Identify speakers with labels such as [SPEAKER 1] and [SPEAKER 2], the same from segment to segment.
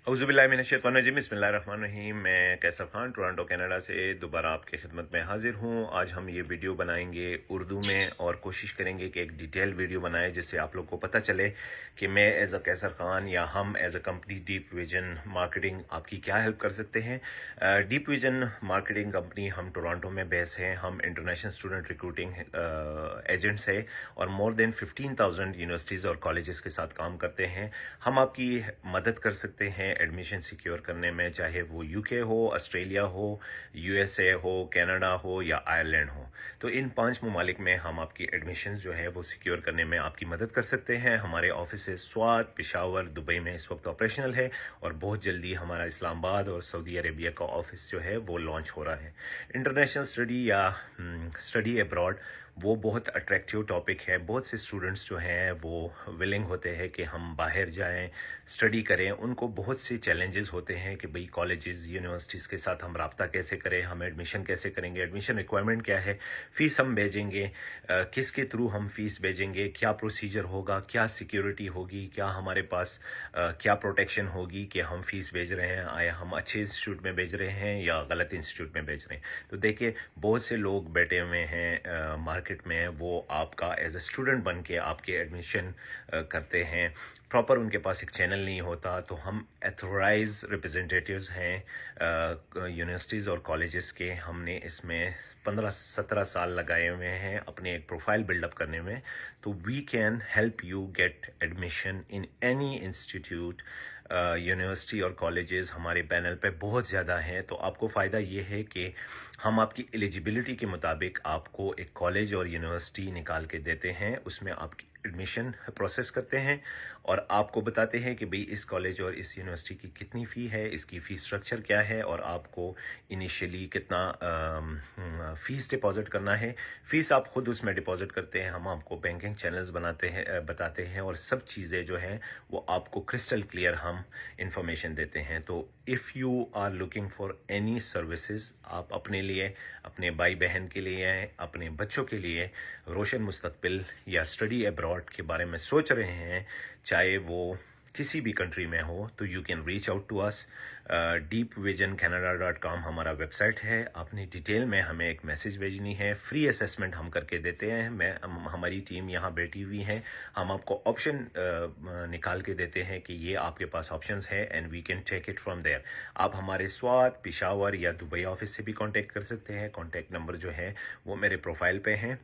[SPEAKER 1] औज़ुबिल्लाहिमिनश्शैतानिर्रजीम बिस्मिल्लाहिर्रहमानिर्रहीम। मैं कैसर Khan Toronto Canada से दोबारा आपकी खिदमत में हाजिर हूँ। आज हम ये वीडियो बनाएंगे उर्दू में और कोशिश करेंगे कि एक डिटेल वीडियो बनाएं जिससे आप लोग को पता चले कि मैं एज अ कैसर खान या हम as a company deep vision marketing आपकी क्या हेल्प कर सकते हैं। डीप विजन मार्केटिंग कंपनी हम टोरंटो में बेस हैं। हम इंटरनेशनल स्टूडेंट रिक्रूटिंग एजेंट्स है और मोर देन 15,000 यूनिवर्सिटीज़ और कॉलेजेस के साथ काम करते हैं। हम आपकी मदद कर सकते हैं एडमिशन सिक्योर करने में, चाहे वो यूके हो, ऑस्ट्रेलिया हो, यूएसए हो, कनाडा हो या आयरलैंड हो। तो इन 5 ममालिक में हम आपकी एडमिशन जो है वो सिक्योर करने में आपकी मदद कर सकते हैं। हमारे ऑफिस स्वात, पेशावर, दुबई में इस वक्त ऑपरेशनल है और बहुत जल्दी हमारा इस्लामाबाद और सऊदी अरेबिया का ऑफिस जो है वो लॉन्च हो रहा है। इंटरनेशनल स्टडी या स्टडी अब्रॉड वो बहुत अट्रैक्टिव टॉपिक है। बहुत से स्टूडेंट्स जो हैं वो विलिंग होते हैं कि हम बाहर जाएं, स्टडी करें। उनको बहुत से चैलेंजेस होते हैं कि भाई कॉलेजेस, यूनिवर्सिटीज़ के साथ हम राब्ता कैसे करें, हम एडमिशन कैसे करेंगे, एडमिशन रिक्वायरमेंट क्या है, फ़ीस हम भेजेंगे, किसके थ्रू हम फ़ीस भेजेंगे, क्या प्रोसीजर होगा, क्या सिक्योरिटी होगी, क्या हमारे पास क्या प्रोटेक्शन होगी कि हम फ़ीस भेज रहे हैं, आया हम अच्छे इंस्टीट्यूट में भेज रहे हैं या गलत इंस्टीट्यूट में भेज रहे हैं। तो देखिए बहुत से लोग बैठे हुए हैं मार्केट में, वो आपका एज ए स्टूडेंट बन के आपके एडमिशन करते हैं। प्रॉपर उनके पास एक चैनल नहीं होता। तो हम एथोराइज रिप्रेजेंटेटिव्स हैं यूनिवर्सिटीज़ और कॉलेजेस के। हमने इसमें 15-17 साल लगाए हुए हैं अपने एक प्रोफाइल बिल्डअप करने में। तो we can help you get admission in any institute. University और कॉलेजेस हमारे पैनल पे बहुत ज़्यादा हैं। तो आपको फ़ायदा ये है कि हम आपकी एलिजिबिलिटी के मुताबिक आपको एक कॉलेज और यूनिवर्सिटी निकाल के देते हैं, उसमें आपकी एडमिशन प्रोसेस करते हैं और आपको बताते हैं कि भाई इस कॉलेज और इस यूनिवर्सिटी की कितनी फ़ी है, इसकी फ़ीस स्ट्रक्चर क्या है और आपको इनिशियली कितना फ़ीस डिपॉजिट करना है। फ़ीस आप खुद उसमें डिपॉजिट करते हैं, हम आपको बैंकिंग चैनल्स बताते हैं और सब चीज़ें जो हैं वो आपको क्रिस्टल क्लियर हम इंफॉर्मेशन देते हैं। तो if you are looking for any services, आप अपने लिए, अपने भाई बहन के लिए, अपने बच्चों के लिए रोशन मुस्तकबिल या स्टडी अब्रॉड के बारे में सोच रहे हैं, चाहे वो किसी भी कंट्री में हो, तो you can reach out to us. deepvisioncanada.com हमारा वेबसाइट है। आपने डिटेल में हमें एक मैसेज भेजनी है। फ्री असेसमेंट हम करके देते हैं। हमारी टीम यहाँ बैठी हुई है। हम आपको ऑप्शन निकाल के देते हैं कि ये आपके पास ऑप्शंस है and we can take it from there. आप हमारे स्वात, पेशावर या दुबई ऑफिस से भी कांटेक्ट कर सकते हैं। कांटेक्ट नंबर जो है वो मेरे प्रोफाइल पे हैं।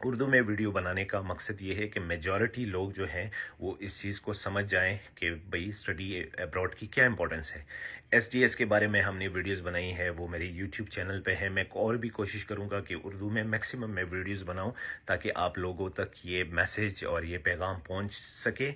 [SPEAKER 1] उर्दू में वीडियो बनाने का मकसद ये है कि मेजॉरिटी लोग जो हैं वो इस चीज़ को समझ जाएं कि भाई स्टडी अब्रॉड की क्या इंपॉर्टेंस है। एसडीएस के बारे में हमने वीडियोस बनाई है, वो मेरे यूट्यूब चैनल पे है। मैं और भी कोशिश करूंगा कि उर्दू में मैक्सिमम मैं वीडियोस बनाऊं ताकि आप लोगों तक ये मैसेज और ये पैगाम पहुंच सके।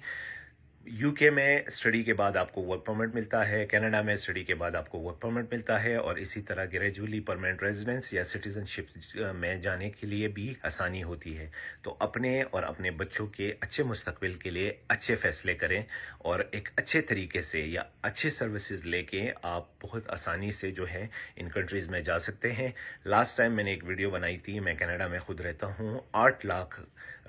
[SPEAKER 1] यूके में स्टडी के बाद आपको वर्क परमिट मिलता है, कनाडा में स्टडी के बाद आपको वर्क परमिट मिलता है और इसी तरह ग्रेजुअली परमानेंट रेजिडेंस या सिटीजनशिप में जाने के लिए भी आसानी होती है। तो अपने और अपने बच्चों के अच्छे मुस्तकबिल के लिए अच्छे फैसले करें और एक अच्छे तरीके से या अच्छे सर्विसेज लेके आप बहुत आसानी से जो है इन कंट्रीज़ में जा सकते हैं। लास्ट टाइम मैंने एक वीडियो बनाई थी, मैं कनाडा में खुद रहता हूँ। 8 लाख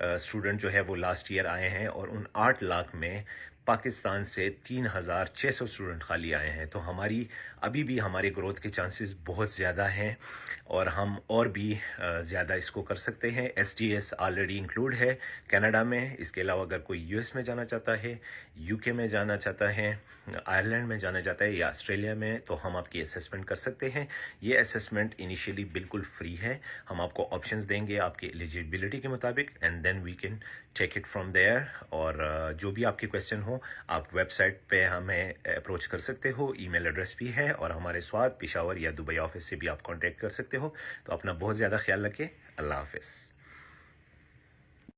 [SPEAKER 1] स्टूडेंट जो है वो लास्ट ईयर आए हैं और उन 8 लाख में पाकिस्तान से 3,600 स्टूडेंट खाली आए हैं। तो अभी भी हमारे ग्रोथ के चांसेस बहुत ज़्यादा हैं और हम और भी ज़्यादा इसको कर सकते हैं। एसडीएस ऑलरेडी इंक्लूड है कनाडा में। इसके अलावा अगर कोई यूएस में जाना चाहता है, यूके में जाना चाहता है, आयरलैंड में जाना चाहता है या ऑस्ट्रेलिया में, तो हम आपकी असेसमेंट कर सकते हैं। ये असेसमेंट इनिशियली बिल्कुल फ्री है। हम आपको ऑप्शंस देंगे आपकी एलिजिबिलिटी के मुताबिक and then we can take it from there. और जो भी आपके क्वेश्चन हो आप वेबसाइट पे हमें अप्रोच कर सकते हो। ईमेल एड्रेस भी है और हमारे स्वात, पेशावर या दुबई ऑफिस से भी आप कांटेक्ट कर सकते हो। तो अपना बहुत ज़्यादा ख्याल रखें। अल्लाह हाफिज़।